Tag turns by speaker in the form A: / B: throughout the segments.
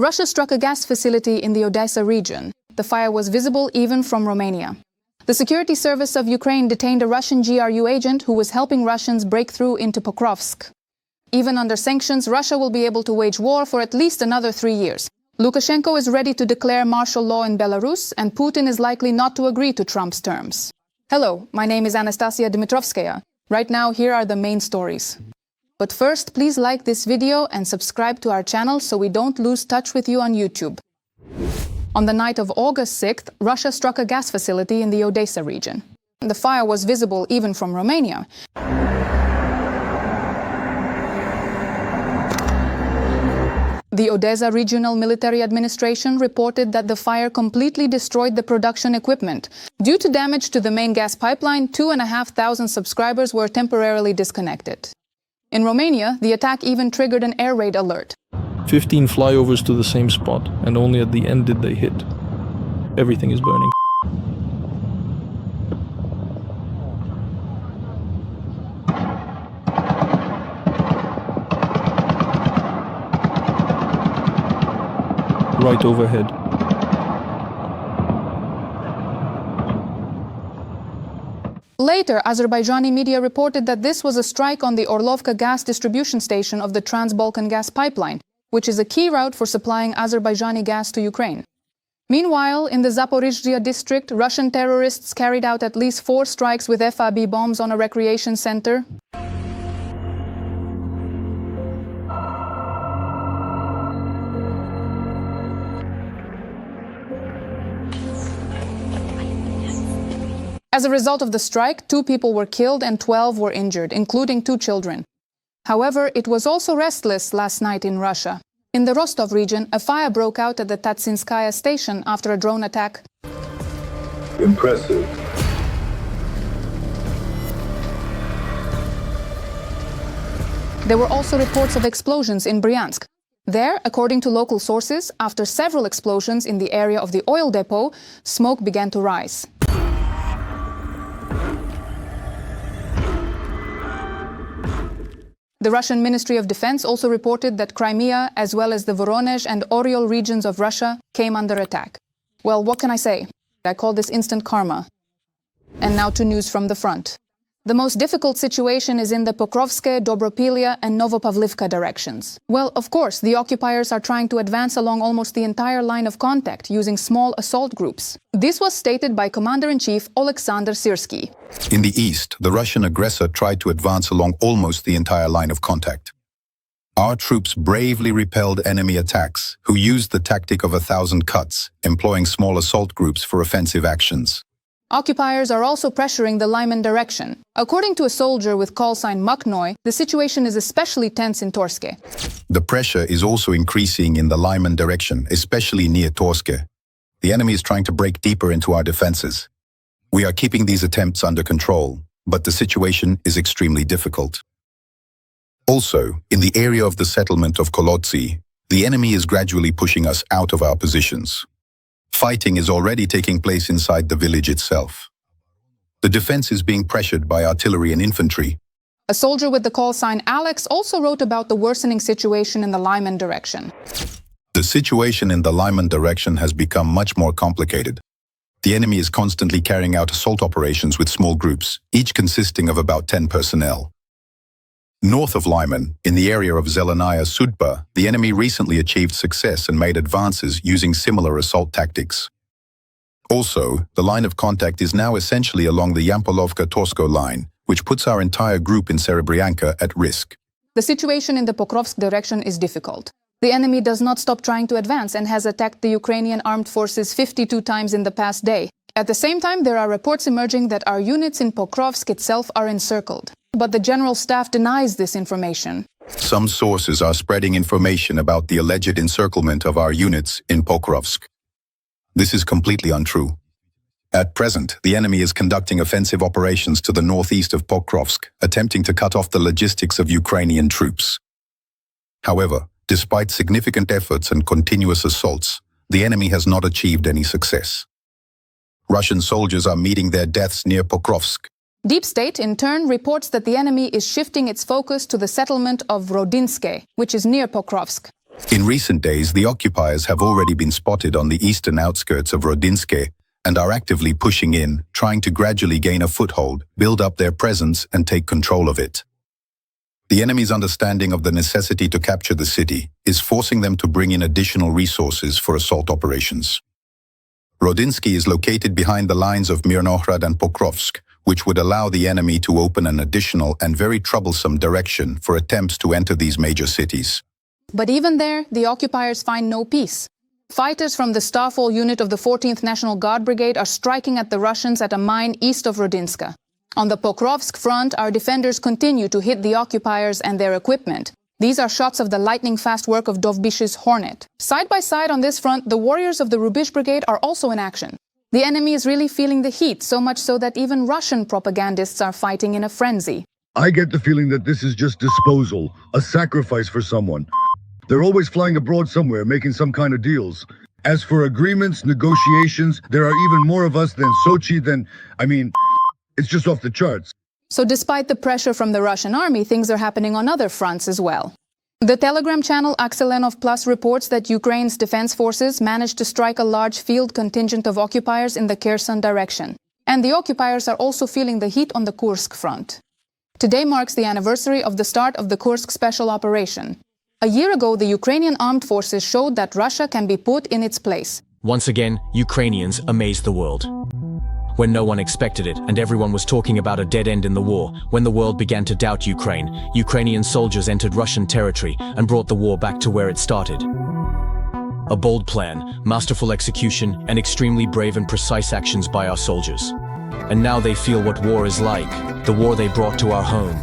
A: Russia struck a gas facility in the Odesa region. The fire was visible even from Romania. The security service of Ukraine detained a Russian GRU agent who was helping Russians break through into Pokrovsk. Even under sanctions, Russia will be able to wage war for at least another 3 years. Lukashenko is ready to declare martial law in Belarus, and Putin is likely not to agree to Trump's terms. Hello, my name is Anastasia Dmitrovskaya. Right now, here are the main stories. But first, please like this video and subscribe to our channel so we don't lose touch with you on YouTube. On the night of August 6th, Russia struck a gas facility in the Odesa region. The fire was visible even from Romania. The Odesa Regional Military Administration reported that the fire completely destroyed the production equipment. Due to damage to the main gas pipeline, 2,500 subscribers were temporarily disconnected. In Romania, the attack even triggered an air raid alert.
B: 15 flyovers to the same spot, and only at the end did they hit. Everything is burning. Right overhead.
A: Later, Azerbaijani media reported that this was a strike on the Orlovka gas distribution station of the Trans-Balkan gas pipeline, which is a key route for supplying Azerbaijani gas to Ukraine. Meanwhile, in the Zaporizhzhia district, Russian terrorists carried out at least 4 strikes with FAB bombs on a recreation center. As a result of the strike, 2 people were killed and 12 were injured, including 2 children. However, it was also restless last night in Russia. In the Rostov region, a fire broke out at the Tatsinskaya station after a drone attack.
C: Impressive.
A: There were also reports of explosions in Bryansk. There, according to local sources, after several explosions in the area of the oil depot, smoke began to rise. The Russian Ministry of Defense also reported that Crimea, as well as the Voronezh and Oryol regions of Russia, came under attack. Well, what can I say? I call this instant karma. And now to news from the front. The most difficult situation is in the Pokrovske, Dobropilia and Novopavlivka directions. Well, of course, the occupiers are trying to advance along almost the entire line of contact using small assault groups. This was stated by Commander-in-Chief Oleksandr Syrsky.
D: In the east, the Russian aggressor tried to advance along almost the entire line of contact. Our troops bravely repelled enemy attacks, who used the tactic of 1,000 cuts, employing small assault groups for offensive actions.
A: Occupiers are also pressuring the Lyman direction. According to a soldier with call sign Maknoy, the situation is especially tense in Torske.
D: The pressure is also increasing in the Lyman direction, especially near Torske. The enemy is trying to break deeper into our defenses. We are keeping these attempts under control, but the situation is extremely difficult. Also, in the area of the settlement of Kolodzi, the enemy is gradually pushing us out of our positions. Fighting is already taking place inside the village itself. The defense is being pressured by artillery and infantry.
A: A soldier with the call sign Alex also wrote about the worsening situation in the Lyman direction.
D: The situation in the Lyman direction has become much more complicated. The enemy is constantly carrying out assault operations with small groups, each consisting of about 10 personnel. North of Lyman, in the area of Zelenaya Sudba, the enemy recently achieved success and made advances using similar assault tactics. Also, the line of contact is now essentially along the Yampolovka-Torsko line, which puts our entire group in Serebryanka at risk.
A: The situation in the Pokrovsk direction is difficult. The enemy does not stop trying to advance and has attacked the Ukrainian armed forces 52 times in the past day. At the same time, there are reports emerging that our units in Pokrovsk itself are encircled. But the General Staff denies this information.
D: Some sources are spreading information about the alleged encirclement of our units in Pokrovsk. This is completely untrue. At present, the enemy is conducting offensive operations to the northeast of Pokrovsk, attempting to cut off the logistics of Ukrainian troops. However, despite significant efforts and continuous assaults, the enemy has not achieved any success. Russian soldiers are meeting their deaths near Pokrovsk.
A: Deep State, in turn, reports that the enemy is shifting its focus to the settlement of Rodinske, which is near Pokrovsk.
D: In recent days, the occupiers have already been spotted on the eastern outskirts of Rodinske and are actively pushing in, trying to gradually gain a foothold, build up their presence, and take control of it. The enemy's understanding of the necessity to capture the city is forcing them to bring in additional resources for assault operations. Rodinske is located behind the lines of Mirnohrad and Pokrovsk, which would allow the enemy to open an additional and very troublesome direction for attempts to enter these major cities.
A: But even there, the occupiers find no peace. Fighters from the Stavol unit of the 14th National Guard Brigade are striking at the Russians at a mine east of Rodinska. On the Pokrovsk front, our defenders continue to hit the occupiers and their equipment. These are shots of the lightning-fast work of Dovbysh's Hornet. Side by side on this front, the warriors of the Rubish Brigade are also in action. The enemy is really feeling the heat, so much so that even Russian propagandists are fighting in a frenzy.
E: I get the feeling that this is just disposal, a sacrifice for someone. They're always flying abroad somewhere, making some kind of deals. As for agreements, negotiations, there are even more of us than Sochi it's just off the charts.
A: So despite the pressure from the Russian army, things are happening on other fronts as well. The Telegram channel Akselenov Plus reports that Ukraine's defense forces managed to strike a large field contingent of occupiers in the Kherson direction. And the occupiers are also feeling the heat on the Kursk front. Today marks the anniversary of the start of the Kursk special operation. A year ago, the Ukrainian armed forces showed that Russia can be put in its place.
F: Once again, Ukrainians amazed the world. When no one expected it and everyone was talking about a dead end in the war, when the world began to doubt Ukraine, Ukrainian soldiers entered Russian territory and brought the war back to where it started. A bold plan, masterful execution, and extremely brave and precise actions by our soldiers. And now they feel what war is like, the war they brought to our home.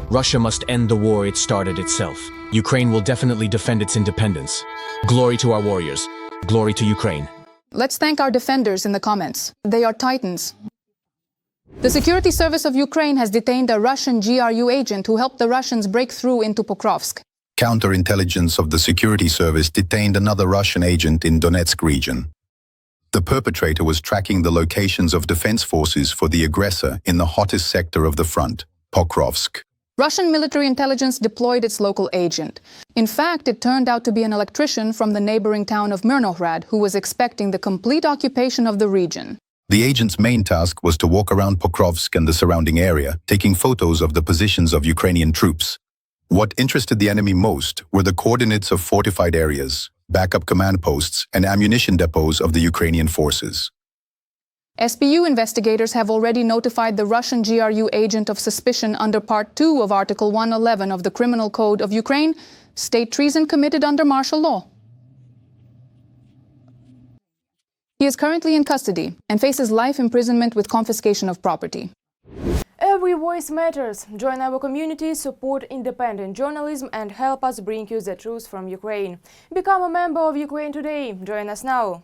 F: Russia must end the war it started itself. Ukraine will definitely defend its independence. Glory to our warriors. Glory to Ukraine.
A: Let's thank our defenders in the comments. They are titans. The security service of Ukraine has detained a Russian GRU agent who helped the Russians break through into Pokrovsk.
D: Counterintelligence of the security service detained another Russian agent in Donetsk region. The perpetrator was tracking the locations of defense forces for the aggressor in the hottest sector of the front, Pokrovsk.
A: Russian military intelligence deployed its local agent. In fact, it turned out to be an electrician from the neighboring town of Mirnohrad who was expecting the complete occupation of the region.
D: The agent's main task was to walk around Pokrovsk and the surrounding area, taking photos of the positions of Ukrainian troops. What interested the enemy most were the coordinates of fortified areas, backup command posts, and ammunition depots of the Ukrainian forces.
A: SBU investigators have already notified the Russian GRU agent of suspicion under Part 2 of Article 111 of the Criminal Code of Ukraine, state treason committed under martial law. He is currently in custody and faces life imprisonment with confiscation of property.
G: Every voice matters. Join our community, support independent journalism and help us bring you the truth from Ukraine. Become a member of Ukraine Today. Join us now.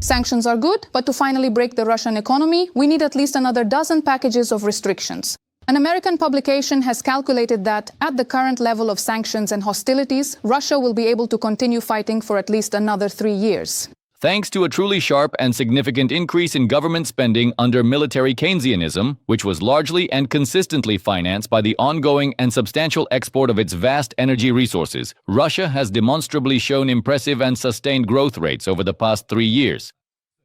A: Sanctions are good, but to finally break the Russian economy, we need at least another dozen packages of restrictions. An American publication has calculated that, at the current level of sanctions and hostilities, Russia will be able to continue fighting for at least another 3 years.
H: Thanks to a truly sharp and significant increase in government spending under military Keynesianism, which was largely and consistently financed by the ongoing and substantial export of its vast energy resources, Russia has demonstrably shown impressive and sustained growth rates over the past 3 years.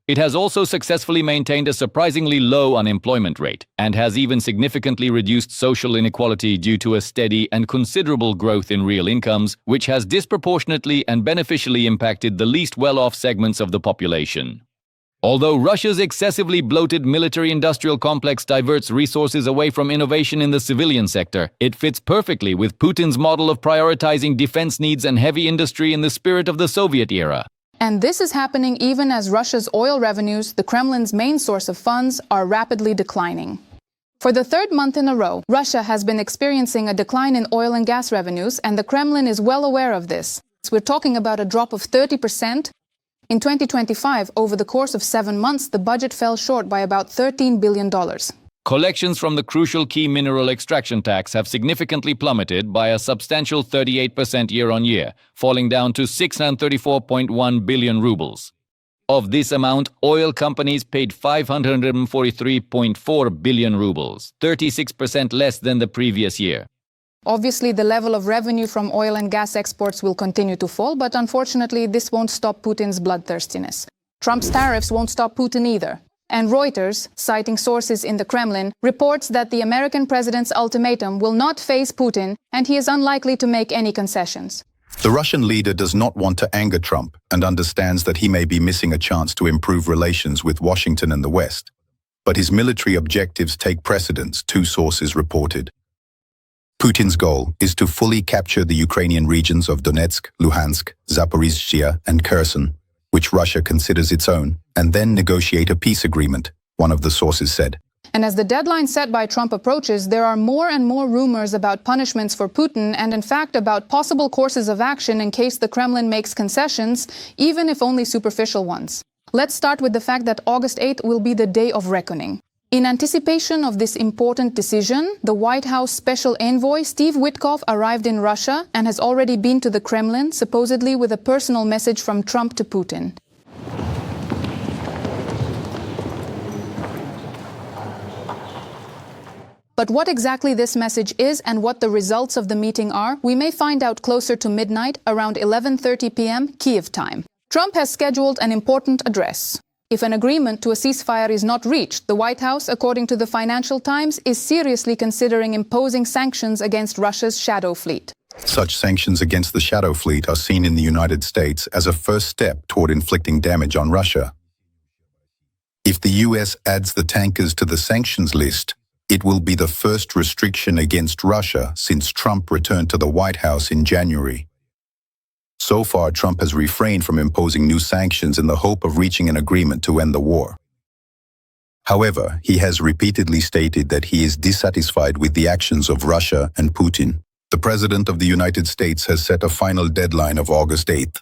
H: It has also successfully maintained a surprisingly low unemployment rate and has even significantly reduced social inequality due to a steady and considerable growth in real incomes, which has disproportionately and beneficially impacted the least well-off segments of the population. Although Russia's excessively bloated military-industrial complex diverts resources away from innovation in the civilian sector, it fits perfectly with Putin's model of prioritizing defense needs and heavy industry in the spirit of the Soviet era.
A: And this is happening even as Russia's oil revenues, the Kremlin's main source of funds, are rapidly declining. For the third month in a row, Russia has been experiencing a decline in oil and gas revenues, and the Kremlin is well aware of this. We're talking about a drop of 30%. In 2025, over the course of 7 months, the budget fell short by about $13 billion.
H: Collections from the crucial key mineral extraction tax have significantly plummeted by a substantial 38% year-on-year, falling down to 634.1 billion rubles. Of this amount, oil companies paid 543.4 billion rubles, 36% less than the previous year.
A: Obviously, the level of revenue from oil and gas exports will continue to fall, but unfortunately, this won't stop Putin's bloodthirstiness. Trump's tariffs won't stop Putin either. And Reuters, citing sources in the Kremlin, reports that the American president's ultimatum will not faze Putin, and he is unlikely to make any concessions.
D: The Russian leader does not want to anger Trump and understands that he may be missing a chance to improve relations with Washington and the West. But his military objectives take precedence, two sources reported. Putin's goal is to fully capture the Ukrainian regions of Donetsk, Luhansk, Zaporizhzhia, and Kherson, which Russia considers its own, and then negotiate a peace agreement, one of the sources said.
A: And as the deadline set by Trump approaches, there are more and more rumors about punishments for Putin and, in fact, about possible courses of action in case the Kremlin makes concessions, even if only superficial ones. Let's start with the fact that August 8th will be the day of reckoning. In anticipation of this important decision, the White House special envoy Steve Witkoff arrived in Russia and has already been to the Kremlin, supposedly with a personal message from Trump to Putin. But what exactly this message is and what the results of the meeting are, we may find out closer to midnight, around 11:30 p.m. Kiev time. Trump has scheduled an important address. If an agreement to a ceasefire is not reached, the White House, according to the Financial Times, is seriously considering imposing sanctions against Russia's shadow fleet.
D: Such sanctions against the shadow fleet are seen in the United States as a first step toward inflicting damage on Russia. If the US adds the tankers to the sanctions list, it will be the first restriction against Russia since Trump returned to the White House in January. So far, Trump has refrained from imposing new sanctions in the hope of reaching an agreement to end the war. However, he has repeatedly stated that he is dissatisfied with the actions of Russia and Putin. The President of the United States has set a final deadline of August 8th.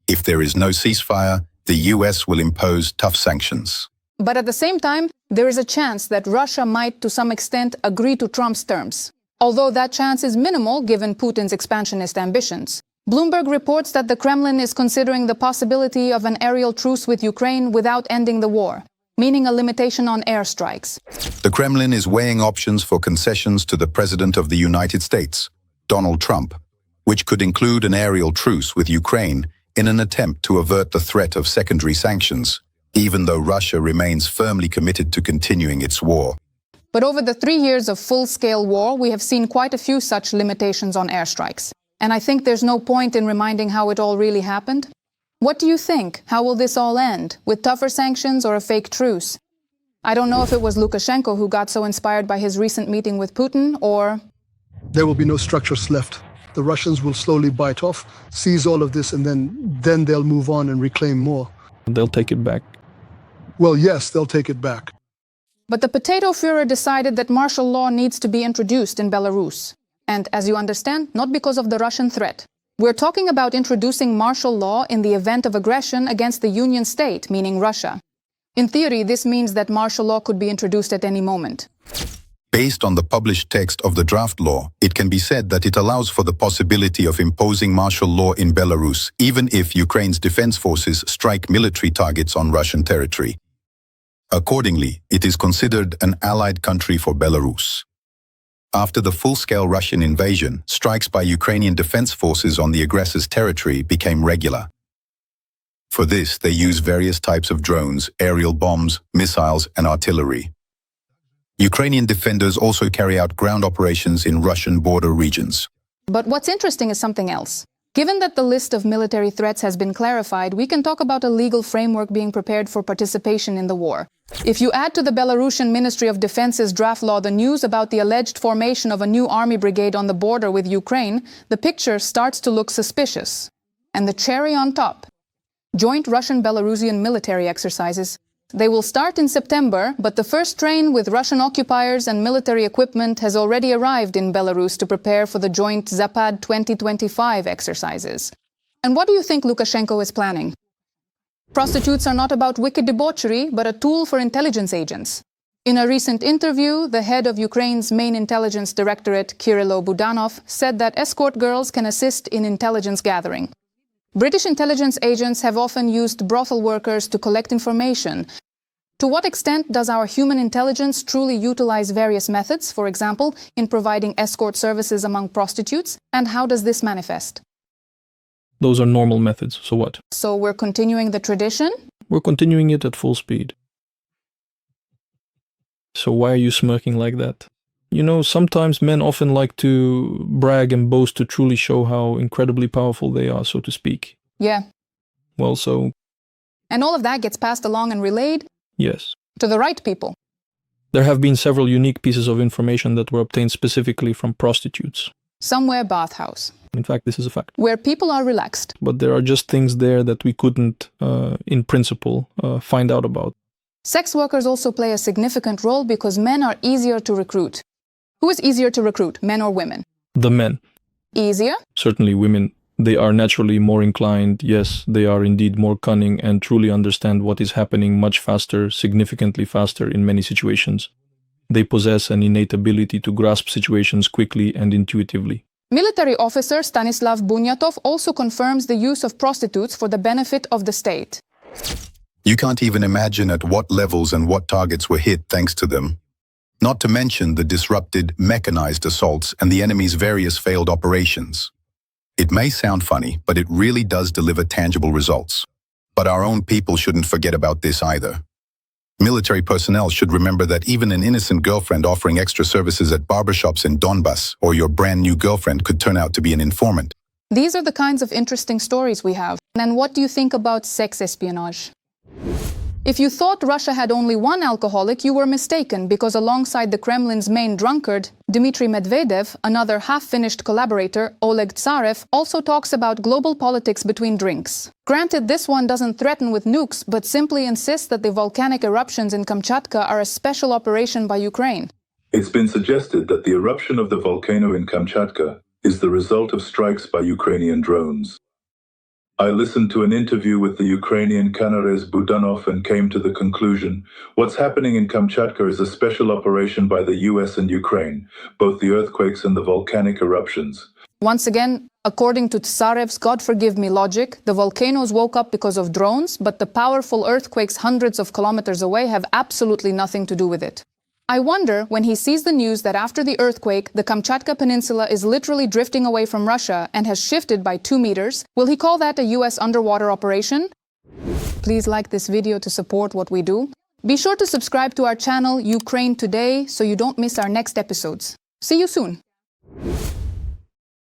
D: If there is no ceasefire, the US will impose tough sanctions.
A: But at the same time, there is a chance that Russia might, to some extent, agree to Trump's terms. Although that chance is minimal given Putin's expansionist ambitions. Bloomberg reports that the Kremlin is considering the possibility of an aerial truce with Ukraine without ending the war, meaning a limitation on airstrikes.
D: The Kremlin is weighing options for concessions to the President of the United States, Donald Trump, which could include an aerial truce with Ukraine in an attempt to avert the threat of secondary sanctions, even though Russia remains firmly committed to continuing its war.
A: But over the 3 years of full-scale war, we have seen quite a few such limitations on airstrikes. And I think there's no point in reminding how it all really happened. What do you think? How will this all end? With tougher sanctions or a fake truce? I don't know if it was Lukashenko who got so inspired by his recent meeting with Putin, or...
I: There will be no structures left. The Russians will slowly bite off, seize all of this, and then they'll move on and reclaim more.
B: They'll take it back.
I: Well, yes, they'll take it back.
A: But the potato Führer decided that martial law needs to be introduced in Belarus. And, as you understand, not because of the Russian threat. We're talking about introducing martial law in the event of aggression against the Union state, meaning Russia. In theory, this means that martial law could be introduced at any moment.
D: Based on the published text of the draft law, it can be said that it allows for the possibility of imposing martial law in Belarus, even if Ukraine's defense forces strike military targets on Russian territory. Accordingly, it is considered an allied country for Belarus. After the full-scale Russian invasion, strikes by Ukrainian defense forces on the aggressor's territory became regular. For this, they use various types of drones, aerial bombs, missiles, and artillery. Ukrainian defenders also carry out ground operations in Russian border regions.
A: But what's interesting is something else. Given that the list of military threats has been clarified, we can talk about a legal framework being prepared for participation in the war. If you add to the Belarusian Ministry of Defense's draft law the news about the alleged formation of a new army brigade on the border with Ukraine, the picture starts to look suspicious. And the cherry on top: joint Russian-Belarusian military exercises. They will start in September, but the first train with Russian occupiers and military equipment has already arrived in Belarus to prepare for the joint Zapad 2025 exercises. And what do you think Lukashenko is planning? Prostitutes are not about wicked debauchery, but a tool for intelligence agents. In a recent interview, the head of Ukraine's main intelligence directorate, Kirilo Budanov, said that escort girls can assist in intelligence gathering. British intelligence agents have often used brothel workers to collect information, To what extent does our human intelligence truly utilize various methods, for example, in providing escort services among prostitutes? And how does this manifest?
B: Those are normal methods, so what?
A: So we're continuing the tradition?
B: We're continuing it at full speed. So why are you smirking like that? You know, sometimes men often like to brag and boast to truly show how incredibly powerful they are, so to speak.
A: Yeah.
B: Well, so...
A: And all of that gets passed along and relayed?
B: Yes.
A: To the right people?
B: There have been several unique pieces of information that were obtained specifically from prostitutes.
A: Somewhere bathhouse.
B: In fact, this is a fact.
A: Where people are relaxed.
B: But there are just things there that we couldn't, in principle, find out about.
A: Sex workers also play a significant role because men are easier to recruit. Who is easier to recruit, men or women?
B: The men.
A: Easier?
B: Certainly women. They are naturally more inclined, yes, they are indeed more cunning and truly understand what is happening much faster, significantly faster in many situations. They possess an innate ability to grasp situations quickly and intuitively.
A: Military officer Stanislav Bunyatov also confirms the use of prostitutes for the benefit of the state.
D: You can't even imagine at what levels and what targets were hit thanks to them. Not to mention the disrupted, mechanized assaults and the enemy's various failed operations. It may sound funny, but it really does deliver tangible results. But our own people shouldn't forget about this either. Military personnel should remember that even an innocent girlfriend offering extra services at barbershops in Donbass or your brand new girlfriend could turn out to be an informant.
A: These are the kinds of interesting stories we have. And what do you think about sex espionage? If you thought Russia had only one alcoholic, you were mistaken, because alongside the Kremlin's main drunkard, Dmitry Medvedev, another half-finished collaborator, Oleg Tsarev, also talks about global politics between drinks. Granted, this one doesn't threaten with nukes, but simply insists that the volcanic eruptions in Kamchatka are a special operation by Ukraine.
C: It's been suggested that the eruption of the volcano in Kamchatka is the result of strikes by Ukrainian drones. I listened to an interview with the Ukrainian Kanarez Budanov and came to the conclusion, what's happening in Kamchatka is a special operation by the US and Ukraine, both the earthquakes and the volcanic eruptions.
A: Once again, according to Tsarev's God forgive me logic, the volcanoes woke up because of drones, but the powerful earthquakes hundreds of kilometers away have absolutely nothing to do with it. I wonder, when he sees the news that after the earthquake, the Kamchatka Peninsula is literally drifting away from Russia and has shifted by 2 meters, will he call that a US underwater operation? Please like this video to support what we do. Be sure to subscribe to our channel, Ukraine Today, so you don't miss our next episodes. See you soon!